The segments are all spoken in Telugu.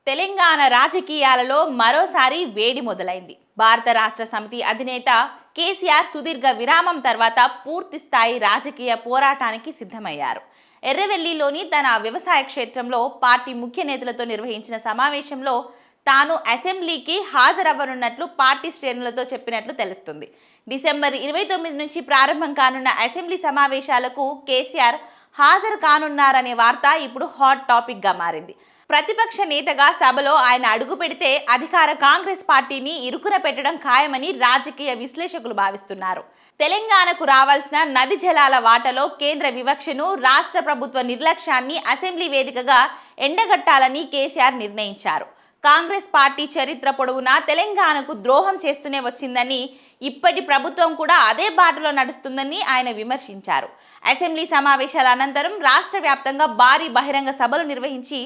తెలంగాణ రాజకీయాలలో మరోసారి వేడి మొదలైంది. భారత రాష్ట్ర సమితి అధినేత కేసీఆర్ సుదీర్ఘ విరామం తర్వాత పూర్తి స్థాయి రాజకీయ పోరాటానికి సిద్ధమయ్యారు. ఎర్రవెల్లిలోని తన వ్యవసాయ క్షేత్రంలో పార్టీ ముఖ్య నేతలతో నిర్వహించిన సమావేశంలో తాను అసెంబ్లీకి హాజరవ్వనున్నట్లు పార్టీ శ్రేణులతో చెప్పినట్లు తెలుస్తుంది. డిసెంబర్ 29 నుంచి ప్రారంభం కానున్న అసెంబ్లీ సమావేశాలకు కేసీఆర్ హాజరు కానున్నారనే వార్త ఇప్పుడు హాట్ టాపిక్ గా మారింది. ప్రతిపక్ష నేతగా సభలో ఆయన అడుగు పెడితే అధికార కాంగ్రెస్ పార్టీని ఇరుకున పెట్టడం ఖాయమని రాజకీయ విశ్లేషకులు భావిస్తున్నారు. తెలంగాణకు రావాల్సిన నది జలాల వాటలో కేంద్ర వివక్షను, రాష్ట్ర ప్రభుత్వ నిర్లక్ష్యాన్ని అసెంబ్లీ వేదికగా ఎండగట్టాలని కేసీఆర్ నిర్ణయించారు. కాంగ్రెస్ పార్టీ చరిత్ర పొడవునా తెలంగాణకు ద్రోహం చేస్తూనే వచ్చిందని, ఇప్పటి ప్రభుత్వం కూడా అదే బాటలో నడుస్తుందని ఆయన విమర్శించారు. అసెంబ్లీ సమావేశాల అనంతరం రాష్ట్ర వ్యాప్తంగా భారీ బహిరంగ సభలు నిర్వహించి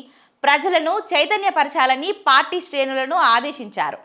ప్రజలను చైతన్యపరచాలని పార్టీ శ్రేణులను ఆదేశించారు.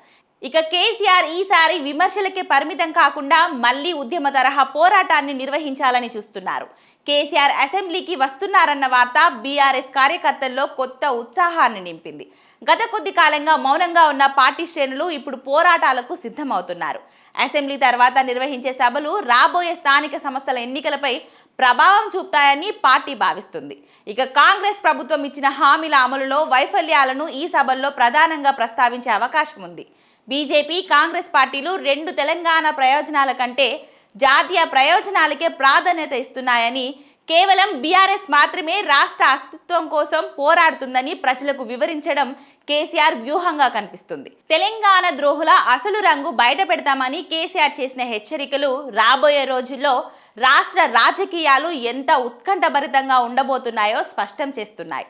ఇక కేసీఆర్ ఈసారి విమర్శలకే పరిమితం కాకుండా మళ్లీ ఉద్యమ తరహా పోరాటాన్ని నిర్వహించాలని చూస్తున్నారు. కేసీఆర్ అసెంబ్లీకి వస్తున్నారన్న వార్త బీఆర్ఎస్ కార్యకర్తల్లో కొత్త ఉత్సాహాన్ని నింపింది. గత కొద్ది కాలంగా మౌనంగా ఉన్న పార్టీ శ్రేణులు ఇప్పుడు పోరాటాలకు సిద్ధమవుతున్నారు. అసెంబ్లీ తర్వాత నిర్వహించే సభలు రాబోయే స్థానిక సంస్థల ఎన్నికలపై ప్రభావం చూపుతాయని పార్టీ భావిస్తుంది. ఇక కాంగ్రెస్ ప్రభుత్వం ఇచ్చిన హామీల అమలులో వైఫల్యాలను ఈ సభల్లో ప్రధానంగా ప్రస్తావించే అవకాశం ఉంది. బీజేపీ, కాంగ్రెస్ పార్టీలు రెండు తెలంగాణ ప్రయోజనాల కంటే జాతీయ ప్రయోజనాలకే ప్రాధాన్యత ఇస్తున్నాయని, కేవలం బీఆర్ఎస్ మాత్రమే రాష్ట్ర అస్తిత్వం కోసం పోరాడుతుందని ప్రజలకు వివరించడం కేసీఆర్ వ్యూహంగా కనిపిస్తుంది. తెలంగాణ ద్రోహుల అసలు రంగు బయట పెడతామని కేసీఆర్ చేసిన హెచ్చరికలు రాబోయే రోజుల్లో రాష్ట్ర రాజకీయాలు ఎంత ఉత్కంఠభరితంగా ఉండబోతున్నాయో స్పష్టం చేస్తున్నాయి.